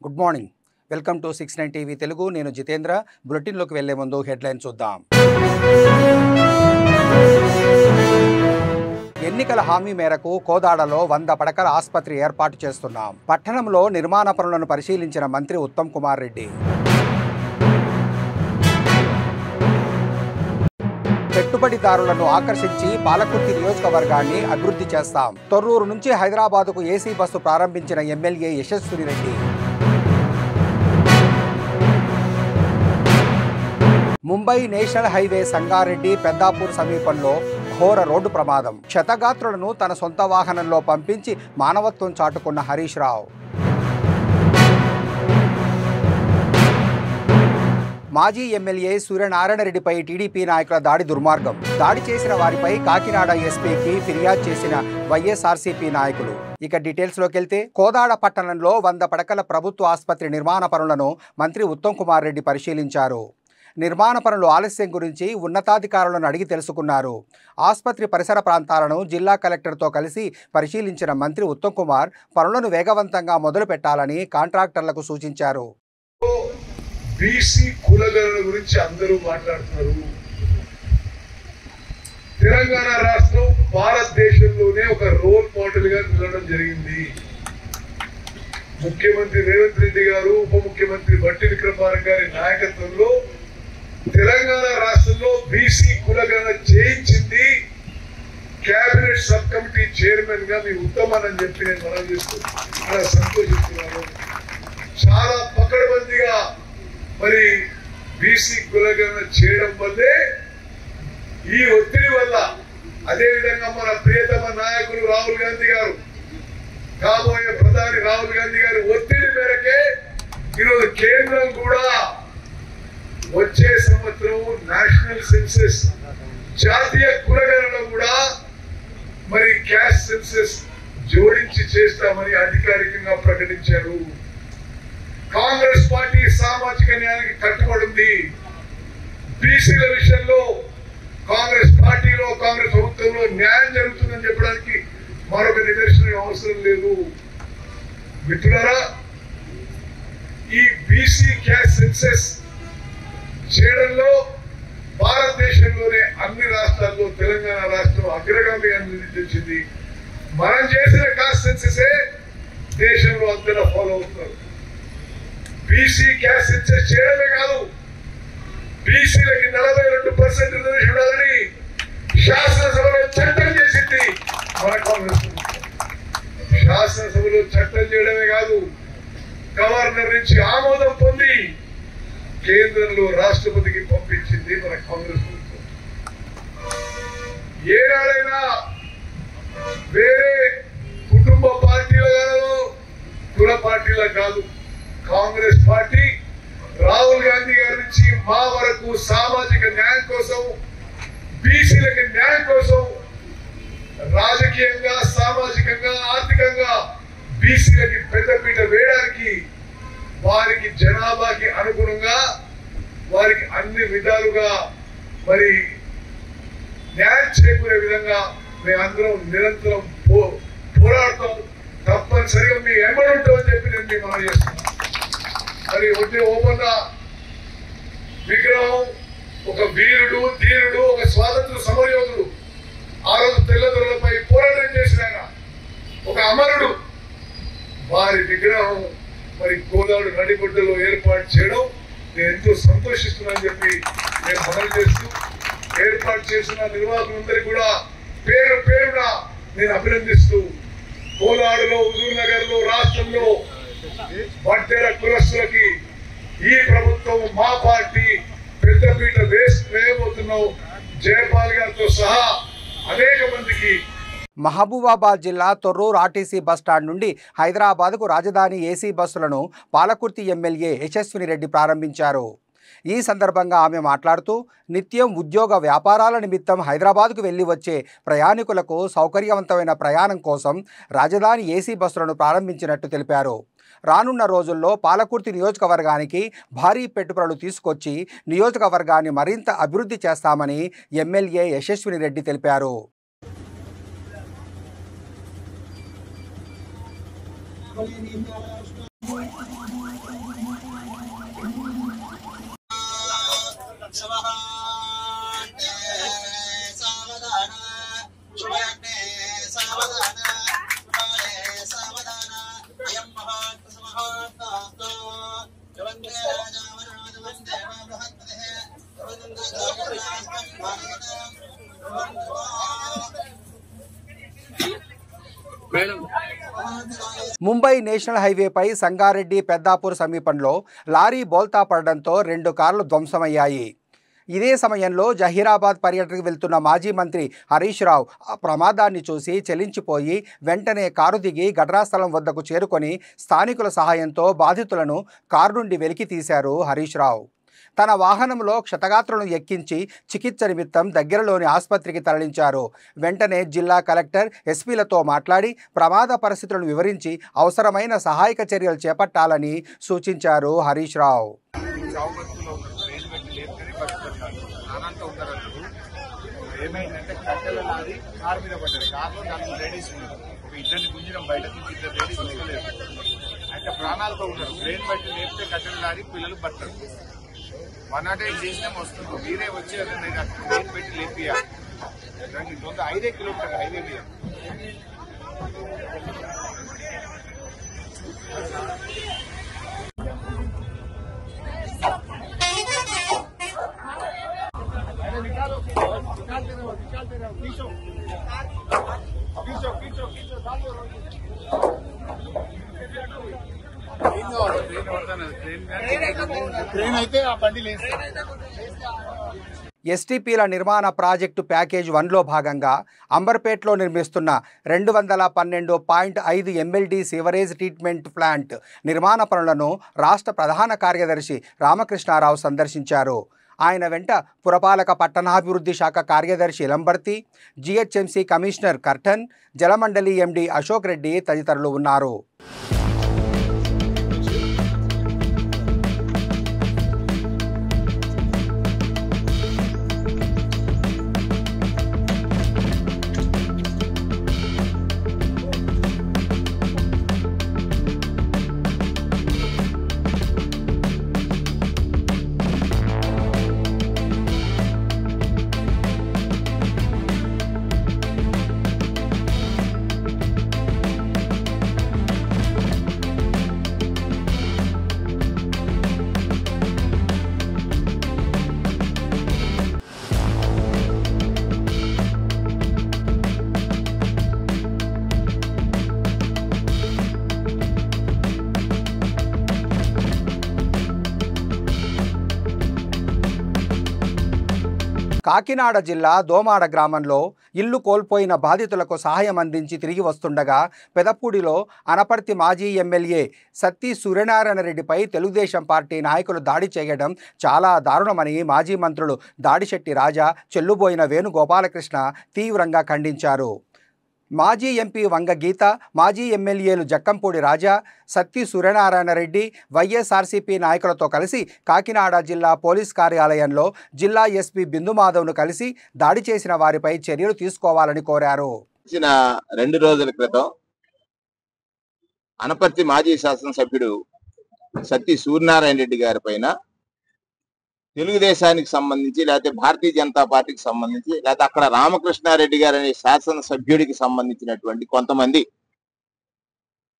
Good morning. Welcome to 69 TV Telugu. నేను జితేంద్ర. బులెటిన్లోకి వెళ్లే ముందు హెడ్లైన్ చూద్దాం. ఎన్నికల హామీ మేరకు కోదాడలో 100 పడకల ఆసుపత్రి ఏర్పాటు చేస్తున్నాం. పట్టణంలో నిర్మాణ పనులను పరిశీలించిన మంత్రి ఉత్తమ్ కుమార్ రెడ్డి. పెట్టుబడిదారులను ఆకర్షించి పాలకుర్తి నియోజకవర్గాన్ని అభివృద్ధి చేస్తాం. తొర్రూరు నుంచి హైదరాబాదుకు ఏసీ బస్సు ప్రారంభించిన ఎమ్మెల్యే యశస్విని రెడ్డి. ముంబై నేషనల్ హైవే సంగారెడ్డి పెద్దాపూర్ సమీపంలో ఘోర రోడ్డు ప్రమాదం. క్షతగాత్రులను తన సొంత వాహనంలో పంపించి మానవత్వం చాటుకున్న హరీష్ రావు. మాజీ ఎమ్మెల్యే సూర్యనారాయణ రెడ్డిపై టీడీపీ నాయకుల దాడి దుర్మార్గం. దాడి చేసిన వారిపై కాకినాడ ఎస్పీకి ఫిర్యాదు చేసిన వైఎస్ఆర్సీపీ నాయకులు. ఇక డీటెయిల్స్లోకి వెళ్తే కోదాడ పట్టణంలో 100 పడకల ప్రభుత్వ ఆసుపత్రి నిర్మాణ పనులను మంత్రి ఉత్తమ్ కుమార్ రెడ్డి పరిశీలించారు. నిర్మాణ పనులు ఆలస్యం గురించి ఉన్నతాధికారులను అడిగి తెలుసుకున్నారు. ఆసుపత్రి పరిసర ప్రాంతాలను జిల్లా కలెక్టర్తో కలిసి పరిశీలించిన మంత్రి ఉత్తమ్ కుమార్ పనులను వేగవంతంగా మొదలు పెట్టాలని కాంట్రాక్టర్లకు సూచించారు. బీసీ కులగణన గురించి అందరూ మాట్లాడుతున్నారు. తెలంగాణ రాష్ట్రం భారతదేశంలోనే ఒక రోల్ మోడల్ గా నిలవడం జరిగింది. ముఖ్యమంత్రి రేవంత్ రెడ్డి గారు, ఉప ముఖ్యమంత్రి బట్టి విక్రమార్క గారి నాయకత్వంలో తెలంగాణ రాష్ట్రంలో బీసీ కులగణన చేయించింది. కేబినెట్ సబ్ కమిటీ చైర్మన్ గా మీ ఉత్తమన్ అని చెప్పి నేను మనం చేస్తున్నాను, సంతోషిస్తున్నాను. చాలా పకడ్బందీగా మరి బీసీ కులగణన చేయడం వల్లే ఈ ఒత్తిడి వల్ల, అదేవిధంగా మన ప్రియతమ నాయకులు రాహుల్ గాంధీ గారు, కాబోయే ప్రధాని రాహుల్ గాంధీ గారి ఒత్తిడి మేరకే ఈరోజు కేంద్రం కూడా వచ్చే సంవత్సరం నేషనల్ సెన్సెస్, జాతీయ కులగణన కూడా మరి క్యాస్ట్ సెన్సెస్ జోడించి చేస్తామని అధికారికంగా ప్రకటించారు. కాంగ్రెస్ పార్టీ సామాజిక న్యాయానికి కట్టుబడింది. బీసీల విషయంలో కాంగ్రెస్ పార్టీలో, కాంగ్రెస్ ప్రభుత్వంలో న్యాయం జరుగుతుందని చెప్పడానికి మరొక నిదర్శనం అవసరం లేదు. మిత్రులారా, ఈ బీసీ క్యాస్ట్ సెన్సెస్ చేయడంలో భారతదేశంలోనే అన్ని రాష్ట్రాల్లో తెలంగాణ రాష్ట్రం అగ్రగామిగా నిలిచింది. మనం చేసిన కాస్ట్ సెన్సెసే దేశంలో అంతటా ఫాలో అవుతున్నారు. బీసీ క్యాస్ట్ సెన్సెస్ చేయడమే కాదు, బీసీలకి 42% రిజర్వేషన్ ఉండాలని శాసనసభలో చట్టం చేసింది మన కాంగ్రెస్ ప్రభుత్వం. శాసనసభలో చట్టం చేయడమే కాదు, గవర్నర్ నుంచి ఆమోదం పొంది కేంద్రంలో రాష్ట్రపతికి పంపించింది మన కాంగ్రెస్ ప్రభుత్వం. ఏనాడైనా వేరే కుటుంబ పార్టీలలో, కుల పార్టీల కాదు, కాంగ్రెస్ పార్టీ రాహుల్ గాంధీ గారి నుంచి మా వరకు సామాజిక న్యాయం కోసం, బీసీలకి న్యాయం కోసం రాజకీయంగా, సామాజికంగా, ఆర్థికంగా బీసీలకి పెద్దపీట వేయడానికి, వారికి జనాభాకి అనుగుణంగా వారికి అన్ని విధాలుగా మరి న్యాయం చేకూరే విధంగా మేమందరం నిరంతరం పోరాడతాం. తప్పనిసరిగా మీ ఎంబడి ఉంటామని చెప్పి నేను మీ మనం చేస్తున్నాను. మరి ఒడ్డే ఓపన్న విగ్రహం ఒక వీరుడు, ధీరుడు, ఒక స్వాతంత్ర సమరయోధుడు, ఆ రోజు తెల్లదొరలపై పోరాటం చేసిన ఆయన, ఒక అమరుడు. వారి విగ్రహం మరి కోదాడు నడిగొడ్డలో ఏర్పాటు చేయడం నేను ఎంతో సంతోషిస్తున్నానని చెప్పి నేను మనవి చేస్తూ, ఏర్పాటు చేసిన నిర్వాహకులందరికీ కూడా పేరు పేరున నేను అభినందిస్తూ, కోదాడులో, హుజూర్ నగర్ లో, రాష్ట్రంలో వడ్డెర కులస్తులకి ఈ ప్రభుత్వం, మా పార్టీ పెద్దపీట వేయబోతున్నాం. జయపాల్ గారితో సహా అనేక మందికి. మహబూబాబాద్ జిల్లా తొర్రూరు ఆర్టీసీ బస్టాండ్ నుండి హైదరాబాద్కు రాజధాని ఏసీ బస్సులను పాలకుర్తి ఎమ్మెల్యే యశస్విని రెడ్డి ప్రారంభించారు. ఈ సందర్భంగా ఆమె మాట్లాడుతూ, నిత్యం ఉద్యోగ వ్యాపారాల నిమిత్తం హైదరాబాద్కు వెళ్లి వచ్చే ప్రయాణికులకు సౌకర్యవంతమైన ప్రయాణం కోసం రాజధాని ఏసీ బస్సులను ప్రారంభించినట్టు తెలిపారు. రానున్న రోజుల్లో పాలకుర్తి నియోజకవర్గానికి భారీ పెట్టుబడులు తీసుకొచ్చి నియోజకవర్గాన్ని మరింత అభివృద్ధి చేస్తామని ఎమ్మెల్యే యశస్విని రెడ్డి తెలిపారు. ముంబై నేషనల్ హైవేపై సంగారెడ్డి పెద్దాపూర్ సమీపంలో లారీ బోల్తా పడడంతో 2 కార్లు ధ్వంసమయ్యాయి. ఇదే సమయంలో జహీరాబాద్ పర్యటనకు వెళ్తున్న మాజీ మంత్రి హరీష్ రావు ఆ ప్రమాదాన్ని చూసి చెలించిపోయి వెంటనే కారు దిగి ఘటనాస్థలం వద్దకు చేరుకొని స్థానికుల సహాయంతో బాధితులను కారు నుండి వెలికి తీశారు హరీష్ రావు. తన వాహనంలో క్షతగాత్రులను ఎక్కించి చికిత్స నిమిత్తం దగ్గరలోని ఆసుపత్రికి తరలించారు. వెంటనే జిల్లా కలెక్టర్ ఎస్పీలతో మాట్లాడి ప్రమాద పరిస్థితులను వివరించి అవసరమైన సహాయక చర్యలు చేపట్టాలని సూచించారు హరీష్ రావు. ఏమైందంటే కట్టెల లారీ కారు మీద పడ్డారు. కారులో 4 లేడీస్ ఉన్నారు. ఒక ఇద్దరిని గుంజడం బయట నుంచి 2 లేడీస్ వస్తలేదు. అంటే ప్రాణాలతో ఉన్నారు. బ్రెయిన్ బట్టి లేపితే కట్టెల లారీ పిల్లలు పడతారు. 108 చేసినా వస్తుంది. మీరే వచ్చి బ్రెయిన్ పెట్టి లేపియాలి. 5 కిలోమీటర్ హైవే మీద. ఎస్టీపీల నిర్మాణ ప్రాజెక్టు ప్యాకేజ్ 1లో భాగంగా అంబర్పేటలో నిర్మిస్తున్న 212.5 MLD సివరేజ్ ట్రీట్మెంట్ ప్లాంట్ నిర్మాణ పనులను రాష్ట్ర ప్రధాన కార్యదర్శి రామకృష్ణారావు సందర్శించారు. ఆయన వెంట పురపాలక పట్టణాభివృద్ధి శాఖ కార్యదర్శి లంబర్తి, జీహెచ్ఎంసీ కమిషనర్ కర్టన్, జలమండలి ఎండీ అశోక్ రెడ్డి తదితరులు ఉన్నారు. కాకినాడ జిల్లా దోమాడ గ్రామంలో ఇల్లు కోల్పోయిన బాధితులకు సహాయం అందించి తిరిగి వస్తుండగా పెదపూడిలో అనపర్తి మాజీ ఎమ్మెల్యే సత్తి సూర్యనారాయణ రెడ్డిపై తెలుగుదేశం పార్టీ నాయకులు దాడి చేయడం చాలా దారుణమని మాజీ మంత్రులు దాడిశెట్టి రాజా, చెల్లుబోయిన వేణుగోపాలకృష్ణ తీవ్రంగా ఖండించారు. మాజీ ఎంపీ వంగ గీత, మాజీ ఎమ్మెల్యేలు జక్కంపూడి రాజా, సత్తి సూర్యనారాయణ రెడ్డి, వైఎస్ఆర్సీపీ నాయకులతో కలిసి కాకినాడ జిల్లా పోలీస్ కార్యాలయంలో జిల్లా ఎస్పీ బిందుమాధవ్ను కలిసి దాడి చేసిన వారిపై చర్యలు తీసుకోవాలని కోరారు. 2 రోజుల క్రితం అనపర్తి మాజీ శాసనసభ్యుడు సత్తి సూర్యనారాయణ రెడ్డి గారి పైన తెలుగుదేశానికి సంబంధించి లేకపోతే భారతీయ జనతా పార్టీకి సంబంధించి లేకపోతే అక్కడ రామకృష్ణారెడ్డి గారు అనే శాసనసభ్యుడికి సంబంధించినటువంటి కొంతమంది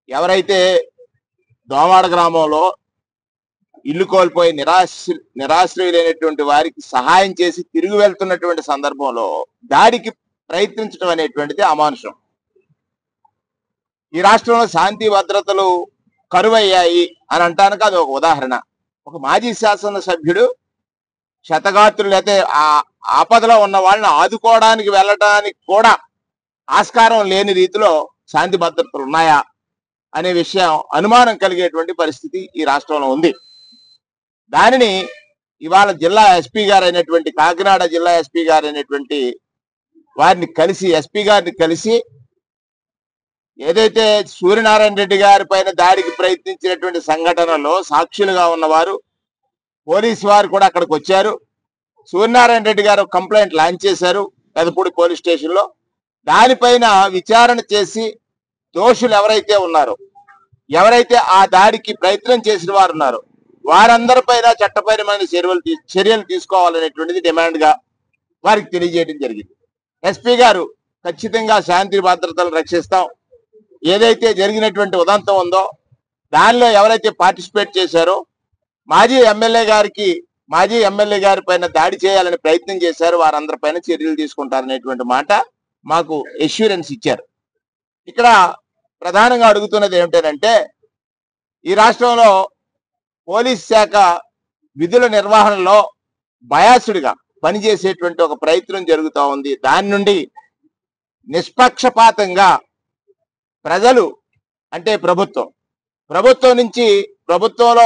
ఎవరైతే దోమాడ గ్రామంలో ఇల్లు కోల్పోయి నిరాశ్రయులైనటువంటి వారికి సహాయం చేసి తిరిగి వెళ్తున్నటువంటి సందర్భంలో దాడికి ప్రయత్నించడం అనేటువంటిది అమానుషం. ఈ రాష్ట్రంలో శాంతి భద్రతలు కరువయ్యాయి అని అంటానికి అది ఒక ఉదాహరణ. ఒక మాజీ శాసనసభ్యుడు శతగాత్రులు అయితే ఆ ఆపదలో ఉన్న వాళ్ళని ఆదుకోవడానికి వెళ్ళడానికి కూడా ఆస్కారం లేని రీతిలో శాంతి భద్రతలు ఉన్నాయా అనే విషయం అనుమానం కలిగేటువంటి పరిస్థితి ఈ రాష్ట్రంలో ఉంది. దానిని ఇవాళ జిల్లా ఎస్పీ గారు అయినటువంటి కాకినాడ జిల్లా ఎస్పీ గారు అయినటువంటి వారిని కలిసి ఎస్పీ గారిని కలిసి ఏదైతే సూర్యనారాయణ రెడ్డి గారి పైన దాడికి ప్రయత్నించినటువంటి సంఘటనలో సాక్షులుగా ఉన్నవారు పోలీసు వారు కూడా అక్కడికి వచ్చారు. సూర్యనారాయణ రెడ్డి గారు కంప్లైంట్ లాంచ్ చేశారు పెదపూడి పోలీస్ స్టేషన్ లో. దానిపైన విచారణ చేసి దోషులు ఎవరైతే ఉన్నారో, ఎవరైతే ఆ దాడికి ప్రయత్నం చేసిన వారు ఉన్నారో వారందరిపైన చట్టపరమైన చర్యలు తీసుకోవాలనేటువంటిది డిమాండ్ గా వారికి తెలియజేయడం జరిగింది. ఎస్పీ గారు ఖచ్చితంగా శాంతి భద్రతలు రక్షిస్తాం, ఏదైతే జరిగినటువంటి ఉదంతం ఉందో దానిలో ఎవరైతే పార్టిసిపేట్ చేశారో మాజీ ఎమ్మెల్యే గారి పైన దాడి చేయాలని ప్రయత్నం చేశారు, వారందరిపైన చర్యలు తీసుకుంటారనేటువంటి మాట మాకు ఎష్యూరెన్స్ ఇచ్చారు. ఇక్కడ ప్రధానంగా అడుగుతున్నది ఏమిటంటే, ఈ రాష్ట్రంలో పోలీస్ శాఖ విధుల నిర్వహణలో బయాసుడిగా పనిచేసేటువంటి ఒక ప్రయత్నం జరుగుతూ ఉంది. దాని నుండి నిష్పక్షపాతంగా ప్రజలు అంటే ప్రభుత్వం నుంచి ప్రభుత్వంలో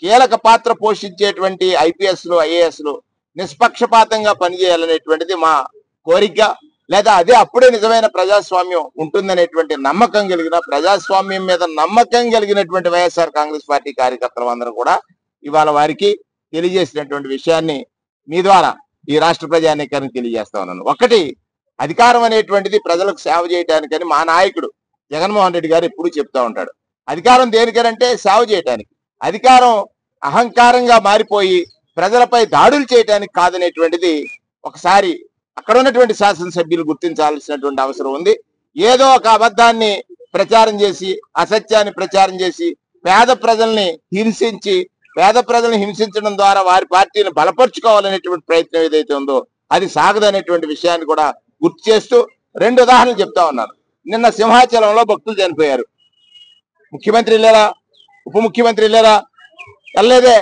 కీలక పాత్ర పోషించేటువంటి ఐపీఎస్లు ఐఏఎస్లు నిష్పక్షపాతంగా పనిచేయాలనేటువంటిది మా కోరిక. లేదా అదే అప్పుడే నిజమైన ప్రజాస్వామ్యం ఉంటుందనేటువంటి నమ్మకం ప్రజాస్వామ్యం మీద నమ్మకం కలిగినటువంటి వైఎస్ఆర్ కాంగ్రెస్ పార్టీ కార్యకర్తలు అందరూ కూడా ఇవాళ వారికి తెలియజేసినటువంటి విషయాన్ని మీ ద్వారా ఈ రాష్ట్ర ప్రజానీకానికి తెలియజేస్తా ఉన్నాను. ఒకటి, అధికారం అనేటువంటిది ప్రజలకు సేవ చేయడానికని మా నాయకుడు జగన్మోహన్ రెడ్డి గారు ఎప్పుడూ చెప్తా ఉంటాడు. అధికారం దేనికనంటే సేవ చేయడానికి. అధికారం అహంకారంగా మారిపోయి ప్రజలపై దాడులు చేయడానికి కాదనేటువంటిది ఒకసారి అక్కడ ఉన్నటువంటి శాసనసభ్యులు గుర్తించాల్సినటువంటి అవసరం ఉంది. ఏదో ఒక అబద్ధాన్ని ప్రచారం చేసి అసత్యాన్ని ప్రచారం చేసి పేద ప్రజల్ని హింసించడం ద్వారా వారి పార్టీని బలపరుచుకోవాలనేటువంటి ప్రయత్నం ఏదైతే ఉందో అది సాగదనేటువంటి విషయాన్ని కూడా గుర్తు చేస్తూ 2 ఉదాహరణలు చెప్తా ఉన్నారు. నిన్న సింహాచలంలో భక్తులు చనిపోయారు. ముఖ్యమంత్రి లేరా, ఉప ముఖ్యమంత్రి లేరా? వెళ్ళలేదే.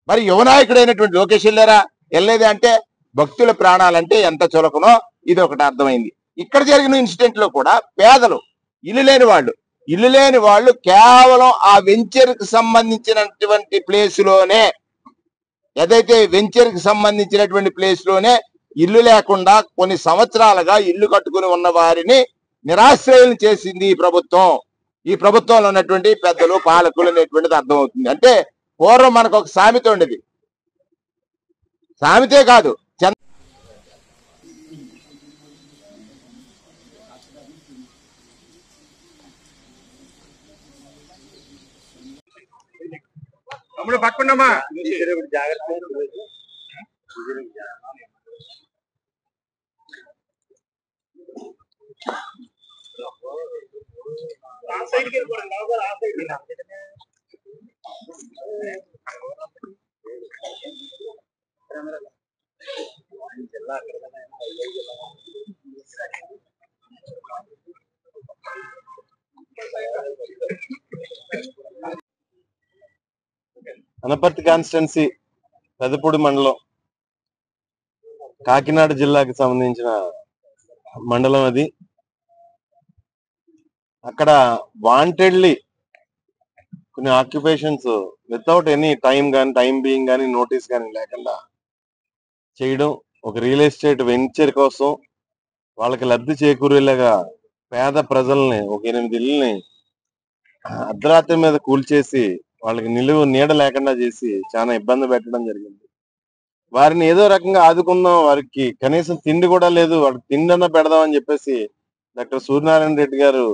మరి యువనాయకుడైనటువంటి లోకేష్ వెళ్ళారా? వెళ్ళలేదే. అంటే భక్తుల ప్రాణాలంటే ఎంత చులకనో ఇది ఒకటి అర్థమైంది. ఇక్కడ జరిగిన ఇన్సిడెంట్ లో కూడా పేదలు, ఇల్లు లేని వాళ్ళు కేవలం ఆ వెంచర్ కి సంబంధించినటువంటి ప్లేస్ లోనే, ఏదైతే వెంచర్ కి సంబంధించినటువంటి ప్లేస్ లోనే ఇల్లు లేకుండా కొన్ని సంవత్సరాలుగా ఇల్లు కట్టుకుని ఉన్న వారిని నిరాశ్రయం చేసింది ఈ ప్రభుత్వం. ఈ ప్రభుత్వంలో ఉన్నటువంటి పెద్దలు పాలకులు అనేటువంటిది అర్థమవుతుంది. అంటే పూర్వం మనకు ఒక సామెత ఉండేది, సామెతే కాదు పట్టుకున్నామా అనపర్తి కాన్స్టిట్యున్సీ పెదపూడి మండలం కాకినాడ జిల్లాకి సంబంధించిన మండలం అది. అక్కడ వాంటెడ్లీ కొన్ని occupations without any time being కానీ నోటీస్ కానీ లేకుండా చేయడం, ఒక రియల్ ఎస్టేట్ వెంచర్ కోసం వాళ్ళకి లబ్ధి చేకూరేలాగా పేద ప్రజల్ని, ఒక 8 ఇళ్ళని అర్ధరాత్రి మీద కూల్చేసి వాళ్ళకి నీడ లేకుండా చేసి చాలా ఇబ్బంది పెట్టడం జరిగింది. వారిని ఏదో రకంగా ఆదుకుందాం, వారికి కనీసం తిండి కూడా లేదు, వారికి తిండన్నా పెడదామని చెప్పేసి డాక్టర్ సూర్యనారాయణ రెడ్డి గారు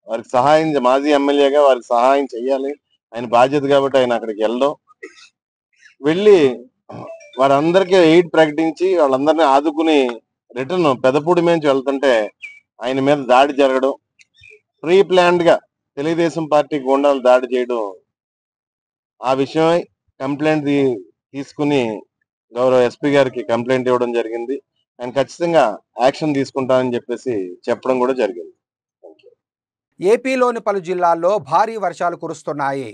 వారికి సహాయం, మాజీ ఎమ్మెల్యేగా వారికి సహాయం చేయాలి, ఆయన బాధ్యత కాబట్టి ఆయన అక్కడికి వెళ్ళి వారందరికీ ఎయిడ్ ప్రకటించి వాళ్ళందరినీ ఆదుకుని రిటర్న్ పెదపూడి నుంచి వెళ్తుంటే ఆయన మీద దాడి జరగడం, ప్రీ ప్లాన్డ్ గా తెలుగుదేశం పార్టీ గుండాలు దాడి చేయడం, ఆ విషయమై కంప్లైంట్ తీసుకుని గౌరవ ఎస్పీ గారికి కంప్లైంట్ ఇవ్వడం జరిగింది. ఆయన ఖచ్చితంగా యాక్షన్ తీసుకుంటామని చెప్పేసి చెప్పడం కూడా జరిగింది. ఏపీలోని పలు జిల్లాల్లో భారీ వర్షాలు కురుస్తున్నాయి.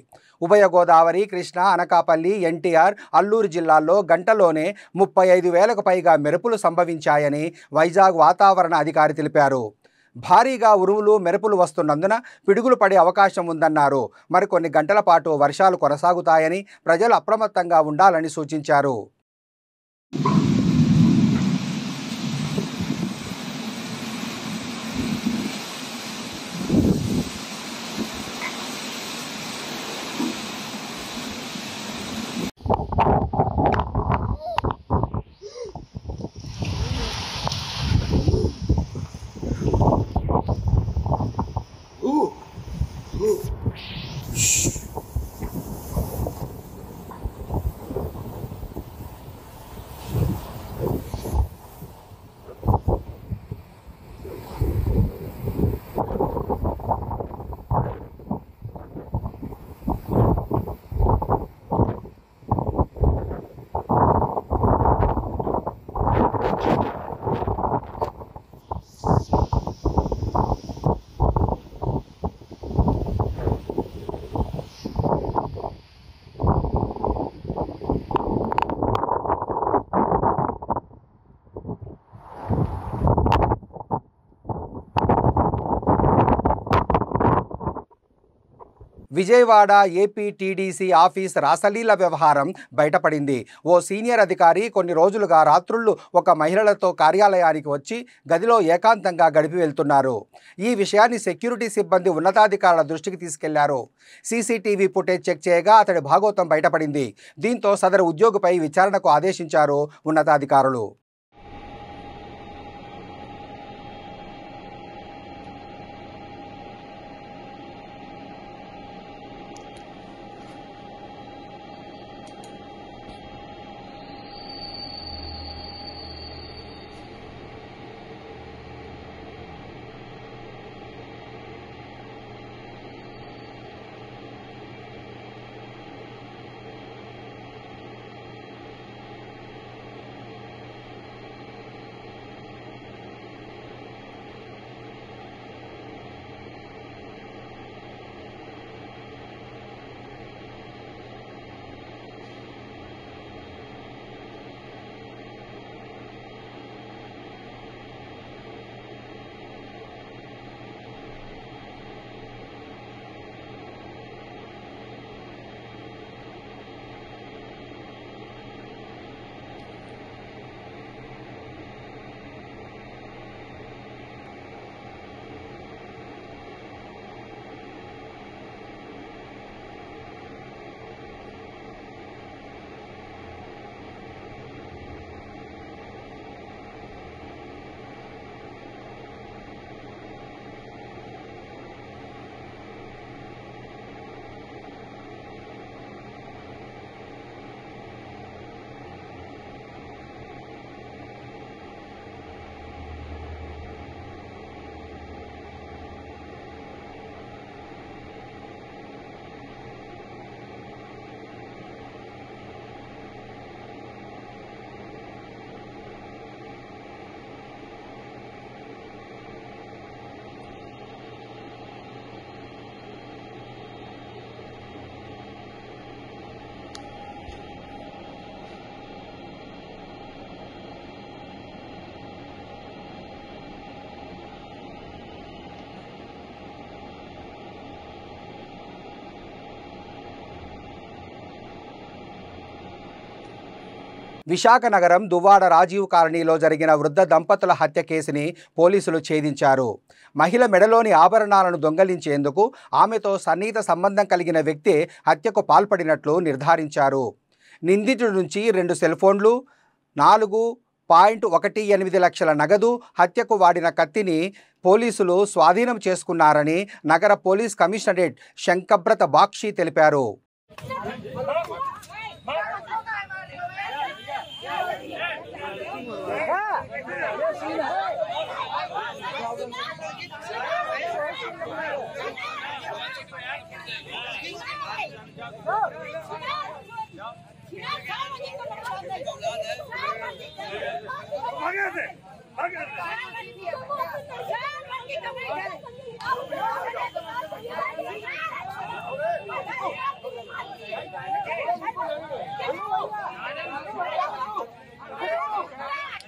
ఉభయ గోదావరి, కృష్ణా, అనకాపల్లి, ఎన్టీఆర్, అల్లూరు జిల్లాల్లో గంటలోనే 35,000కు పైగా మెరుపులు సంభవించాయని వైజాగ్ వాతావరణ అధికారి తెలిపారు. భారీగా ఉరుములు, మెరుపులు వస్తున్నందున పిడుగులు పడే అవకాశం ఉందన్నారు. మరికొన్ని గంటల పాటు వర్షాలు కొనసాగుతాయని ప్రజలు అప్రమత్తంగా ఉండాలని సూచించారు. విజయవాడ ఏపీ టీడీసీ ఆఫీస్ రాసలీల వ్యవహారం బయటపడింది. ఓ సీనియర్ అధికారి కొన్ని రోజులుగా రాత్రుళ్ళు ఒక మహిళలతో కార్యాలయానికి వచ్చి గదిలో ఏకాంతంగా గడిపి వెళ్తున్నారు. ఈ విషయాన్ని సెక్యూరిటీ సిబ్బంది ఉన్నతాధికారుల దృష్టికి తీసుకెళ్లారు. సీసీటీవీ ఫుటేజ్ చెక్ చేయగా అతడి భాగోతం బయటపడింది. దీంతో సదరు ఉద్యోగిపై విచారణకు ఆదేశించారు ఉన్నతాధికారులు. విశాఖ నగరం దువ్వాడ రాజీవ్ కాలనీలో జరిగిన వృద్ధ దంపతుల హత్య కేసుని పోలీసులు ఛేదించారు. మహిళ మెడలోని ఆభరణాలను దొంగలించేందుకు ఆమెతో సన్నిహిత సంబంధం కలిగిన వ్యక్తి హత్యకు పాల్పడినట్లు నిర్ధారించారు. నిందితుడి నుంచి 2 సెల్ ఫోన్లు, 4.18 లక్షల నగదు, హత్యకు వాడిన కత్తిని పోలీసులు స్వాధీనం చేసుకున్నారని నగర పోలీస్ కమిషనరేట్ శంకబ్రత బాక్షి తెలిపారు.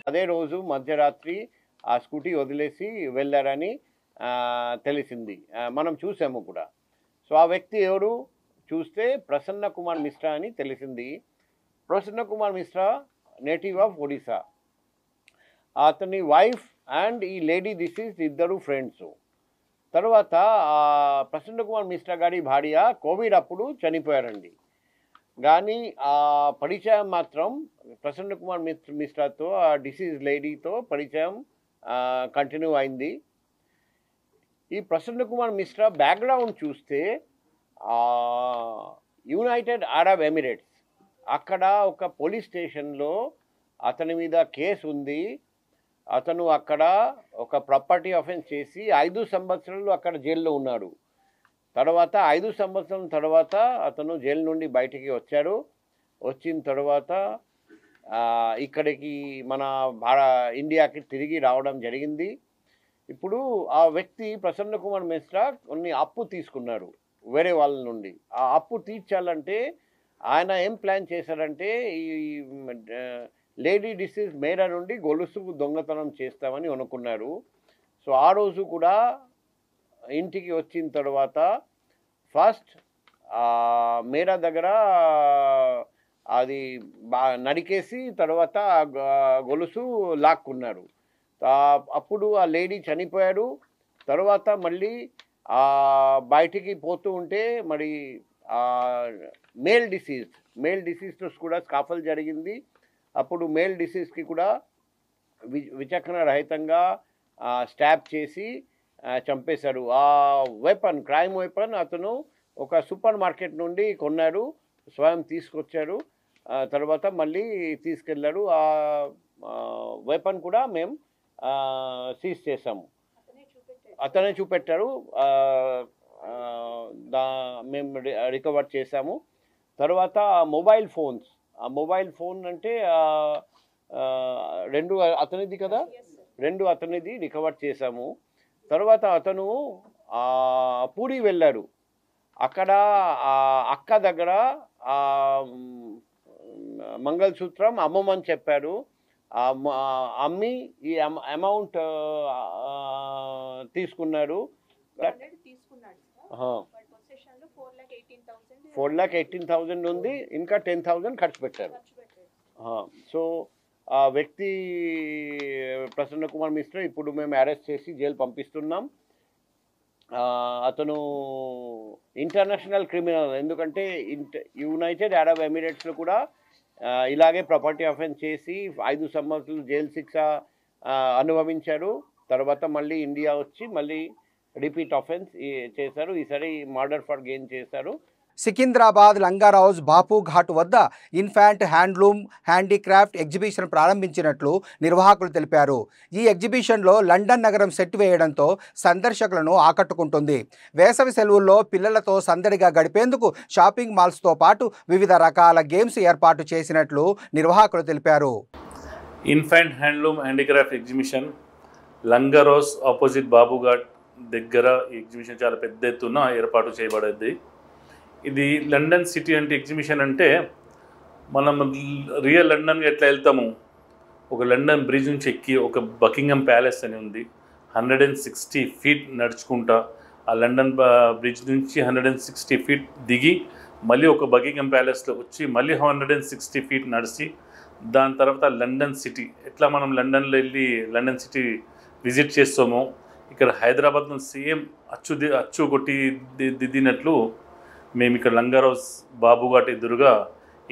అదే రోజు మధ్యరాత్రి ఆ స్కూటీ వదిలేసి వెళ్ళారని తెలిసింది. మనం చూసాము కూడా. సో ఆ వ్యక్తి ఎవరు చూస్తే ప్రసన్న కుమార్ మిశ్రా అని తెలిసింది. Prasanna Kumar Mishra native of Odisha. అతని వైఫ్ అండ్ ఈ లేడీ ఇద్దరు ఫ్రెండ్స్. తర్వాత ప్రసన్న కుమార్ మిశ్రా గారి భార్య కోవిడ్ అప్పుడు చనిపోయారండి. కానీ ఆ పరిచయం మాత్రం ప్రసన్న కుమార్ మిశ్రాతో ఆ డిసీజ్ లేడీతో పరిచయం కంటిన్యూ అయింది. ఈ ప్రసన్న కుమార్ మిశ్రా బ్యాక్గ్రౌండ్ చూస్తే యునైటెడ్ అరబ్ ఎమిరేట్స్ అక్కడ ఒక పోలీస్ స్టేషన్లో అతని మీద కేసు ఉంది. అతను అక్కడ ఒక ప్రాపర్టీ అఫెన్స్ చేసి 5 సంవత్సరాలు అక్కడ జైల్లో ఉన్నాడు. తర్వాత 5 సంవత్సరాల తర్వాత అతను జైలు నుండి బయటికి వచ్చాడు. వచ్చిన తర్వాత ఇక్కడికి మన ఇండియాకి తిరిగి రావడం జరిగింది. ఇప్పుడు ఆ వ్యక్తి ప్రసన్న కుమార్ మిశ్రా కొన్ని అప్పు తీసుకున్నారు వేరే వాళ్ళ నుండి. ఆ అప్పు తీర్చాలంటే ఆయన ఏం ప్లాన్ చేశారంటే ఈ లేడీ డిసీజ్ మేర నుండి గొలుసు దొంగతనం చేస్తామని అనుకున్నారు. సో ఆ రోజు కూడా ఇంటికి వచ్చిన తర్వాత ఫస్ట్ మేరా దగ్గర అది నరికేసి తర్వాత గొలుసు లాక్కున్నారు. అప్పుడు ఆ లేడీ చనిపోయారు. తర్వాత మళ్ళీ బయటికి పోతూ ఉంటే మరి మేల్ డిసీజ్ కూడా స్కాఫల్ జరిగింది. అప్పుడు మేల్ డిసీజ్కి కూడా విచక్షణ రహితంగా స్టాబ్ చేసి చంపేశారు. ఆ క్రైమ్ వెపన్ అతను ఒక సూపర్ మార్కెట్ నుండి కొన్నాడు, స్వయం తీసుకొచ్చారు, తర్వాత మళ్ళీ తీసుకెళ్ళాడు. ఆ వెపన్ కూడా మేము సీజ్ చేసాము. అతనే చూపెట్టారు, మేము రికవర్ చేసాము. తర్వాత మొబైల్ ఫోన్ అంటే రెండు అతనిది కదా, రెండు అతనిది రికవర్ చేసాము. తర్వాత అతను పూరి వెళ్ళాడు. అక్కడ అక్క దగ్గర మంగళసూత్రం అమ్మమని చెప్పారు. అమ్మి ఈ అమౌంట్ తీసుకున్నారు. 4,18,000 ఉంది, ఇంకా 10,000 ఖర్చు పెట్టారు. సో ఆ వ్యక్తి ప్రసన్న కుమార్ మిశ్రా ఇప్పుడు మేము అరెస్ట్ చేసి జైలు పంపిస్తున్నాం. అతను ఇంటర్నేషనల్ క్రిమినల్, ఎందుకంటే యునైటెడ్ అరబ్ ఎమిరేట్స్లో కూడా ఇలాగే ప్రాపర్టీ అఫెన్స్ చేసి 5 సంవత్సరాలు జైలు శిక్ష అనుభవించారు. తర్వాత మళ్ళీ ఇండియా వచ్చి మళ్ళీ రిపీట్ అఫెన్స్ చేశారు. ఈసారి మర్డర్ ఫర్ గెయిన్ చేశారు. సికింద్రాబాద్ లంగారౌజ్ బాపు ఘాట్ వద్ద ఇన్ఫాంట్ హ్యాండ్లూమ్ హ్యాండీక్రాఫ్ట్ ఎగ్జిబిషన్ ప్రారంభించినట్లు నిర్వాహకులు తెలిపారు. ఈ ఎగ్జిబిషన్లో లండన్ నగరం సెట్ వేయడంతో సందర్శకులను ఆకట్టుకుంటుంది. వేసవి సెలవుల్లో పిల్లలతో సందడిగా గడిపేందుకు షాపింగ్ మాల్స్తో పాటు వివిధ రకాల గేమ్స్ ఏర్పాటు చేసినట్లు నిర్వాహకులు తెలిపారు. Infant handloom handicraft exhibition Langar Houz opposite Bapu Ghat దగ్గర ఈ ఎగ్జిబిషన్ చాలా పెద్ద ఎత్తున ఏర్పాటు చేయబడింది. ఇది లండన్ సిటీ అంటే ఎగ్జిబిషన్ అంటే మనం రియల్ లండన్కి ఎట్లా వెళ్తాము, ఒక లండన్ బ్రిడ్జ్ నుంచి ఎక్కి ఒక బకింగ్హామ్ ప్యాలెస్ అని ఉంది, 160 ఫీట్ నడుచుకుంటా ఆ లండన్ బ్రిడ్జ్ నుంచి 160 ఫీట్ దిగి మళ్ళీ ఒక బకింగ్హామ్ ప్యాలెస్లో వచ్చి మళ్ళీ 160 ఫీట్ నడిచి దాని తర్వాత లండన్ సిటీ ఎట్లా మనం లండన్లో వెళ్ళి లండన్ సిటీ విజిట్ చేస్తామో ఇక్కడ హైదరాబాద్లో సేమ్ అచ్చు కొట్టి దిద్దినట్లు మేము ఇక్కడ లంగారౌజ్ బాబుఘాట్ ఎదురుగా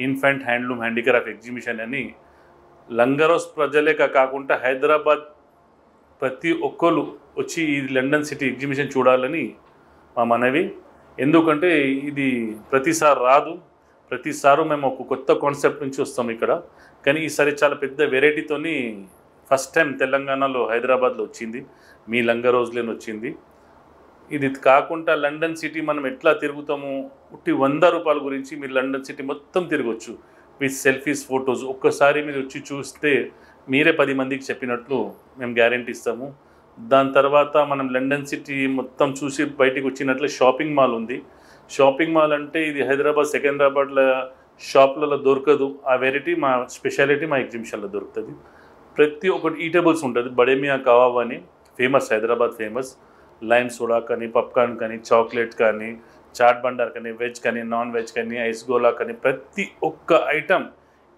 ఇన్ఫాంట్ హ్యాండ్లూమ్ హ్యాండీక్రాఫ్ట్ ఎగ్జిబిషన్ అని లంగారౌజ్ ప్రజలే కాకుండా హైదరాబాద్ ప్రతి ఒక్కరు వచ్చి ఈ లండన్ సిటీ ఎగ్జిబిషన్ చూడాలని మా మనవి. ఎందుకంటే ఇది ప్రతిసారి రాదు, ప్రతిసారి మేము ఒక కొత్త కాన్సెప్ట్ నుంచి వస్తాం ఇక్కడ. కానీ ఈసారి చాలా పెద్ద వెరైటీతోని ఫస్ట్ టైం తెలంగాణలో హైదరాబాద్లో వచ్చింది, మీ లంగారౌజ్లోనే వచ్చింది. ఇది కాకుండా లండన్ సిటీ మనం ఎట్లా తిరుగుతాము, ఉట్టి 100 రూపాయల గురించి మీరు లండన్ సిటీ మొత్తం తిరగవచ్చు విత్ సెల్ఫీస్, ఫొటోస్. ఒక్కసారి మీరు వచ్చి చూస్తే మీరే 10 మందికి చెప్పినట్లు మేము గ్యారెంటీ ఇస్తాము. దాని తర్వాత మనం లండన్ సిటీ మొత్తం చూసి బయటికి వచ్చినట్లు షాపింగ్ మాల్ ఉంది. షాపింగ్ మాల్ అంటే ఇది హైదరాబాద్ సికింద్రాబాద్లో షాప్లలో దొరకదు. ఆ వెరైటీ మా స్పెషాలిటీ మా ఎగ్జిబిషన్లో దొరుకుతుంది. ప్రతి ఒక్కటి ఈటబుల్స్ ఉంటుంది. బడేమియా కబాబ్ అని famous, Hyderabad famous. Lime soda కానీ, పాప్కార్న్ కానీ, చాక్లెట్ కానీ, చాట్ బండార్ కానీ, వెజ్ కానీ, నాన్ వెజ్ కానీ, ఐస్ గోలా కానీ ప్రతి ఒక్క ఐటమ్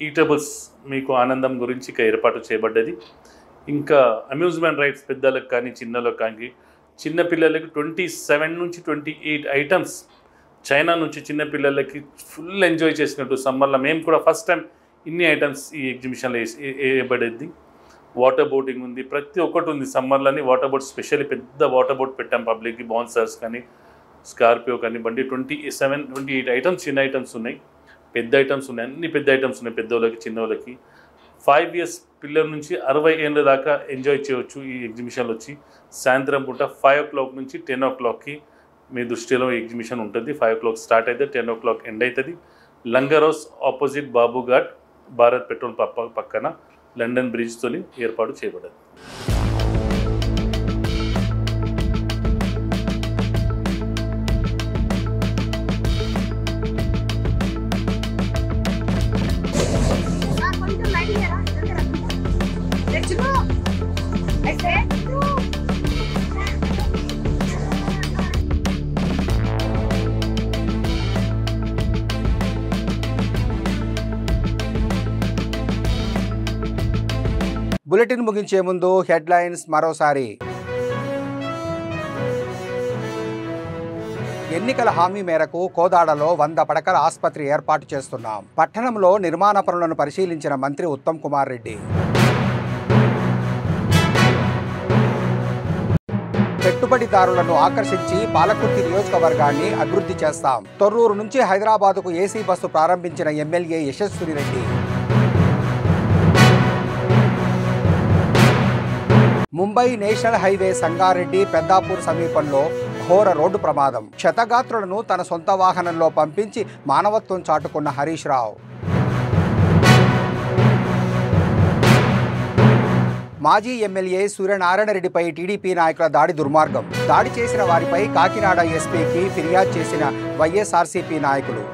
ఈటబుల్స్ మీకు ఆనందం గురించి ఇక ఏర్పాటు చేయబడ్డది. ఇంకా అమ్యూజ్మెంట్ రైడ్స్ పెద్దలకు కానీ చిన్నలకు కానీ, చిన్నపిల్లలకి 27 నుంచి 28 ఐటమ్స్ చైనా నుంచి చిన్నపిల్లలకి ఫుల్ ఎంజాయ్ చేసినట్టు సమ్మర్లో మేము కూడా ఫస్ట్ టైం ఇన్ని ఐటమ్స్ ఈ ఎగ్జిబిషన్లో వేయబడేది. వాటర్ బోటింగ్ ఉంది, ప్రతి ఒక్కటి ఉంది. సమ్మర్లోని వాటర్ బోట్ స్పెషల్లీ పెద్ద వాటర్ బోట్ పెట్టాం పబ్లిక్కి. బౌన్సర్స్ కానీ, స్కార్పియో కానీ, బండి 27, 28 ఐటమ్స్ చిన్న ఐటమ్స్ ఉన్నాయి, పెద్ద ఐటమ్స్ ఉన్నాయి. అన్ని పెద్ద ఐటమ్స్ ఉన్నాయి పెద్దోళ్ళకి చిన్నోళ్ళకి. 5 years పిల్లల నుంచి 60 ఏళ్ళ దాకా ఎంజాయ్ చేయవచ్చు ఈ ఎగ్జిబిషన్లో వచ్చి. సాయంత్రం పూట 5 o'clock నుంచి 10 o'clockకి మీ దృష్టిలో ఎగ్జిబిషన్ ఉంటుంది. 5 o'clock స్టార్ట్ అయితే 10 o'clock ఎండ్ అవుతుంది. లంగారౌజ్ ఆపోజిట్ బాబుఘాట్ భారత్ పెట్రోల్ పక్కన లండన్ బ్రిడ్జ్తో ఏర్పాటు చేయబడ్డది. బులెటిన్ ముగించే ముందు హెడ్లైన్స్ మరోసారి. ఎన్నికల హామీ మేరకు కోదాడలో 100 పడకల ఆసుపత్రి ఏర్పాటు చేస్తున్నాం. పట్టణంలో నిర్మాణ పనులను పరిశీలించిన మంత్రి ఉత్తమ్ కుమార్ రెడ్డి. పెట్టుబడిదారులను ఆకర్షించి పాలకుర్తి నియోజకవర్గాన్ని అభివృద్ధి చేస్తాం. తొర్రూరు నుంచి హైదరాబాదుకు ఏసీ బస్సు ప్రారంభించిన ఎమ్మెల్యే యశస్విని రెడ్డి. ముంబై నేషనల్ హైవే సంగారెడ్డి పెద్దాపూర్ సమీపంలో ఘోర రోడ్డు ప్రమాదం. క్షతగాత్రులను తన సొంత వాహనంలో పంపించి మానవత్వం చాటుకున్న హరీష్ రావు. మాజీ ఎమ్మెల్యే సూర్యనారాయణ రెడ్డిపై టీడీపీ నాయకుల దాడి దుర్మార్గం. దాడి చేసిన వారిపై కాకినాడ ఎస్పీకి ఫిర్యాదు చేసిన వైఎస్ఆర్సీపీ నాయకులు.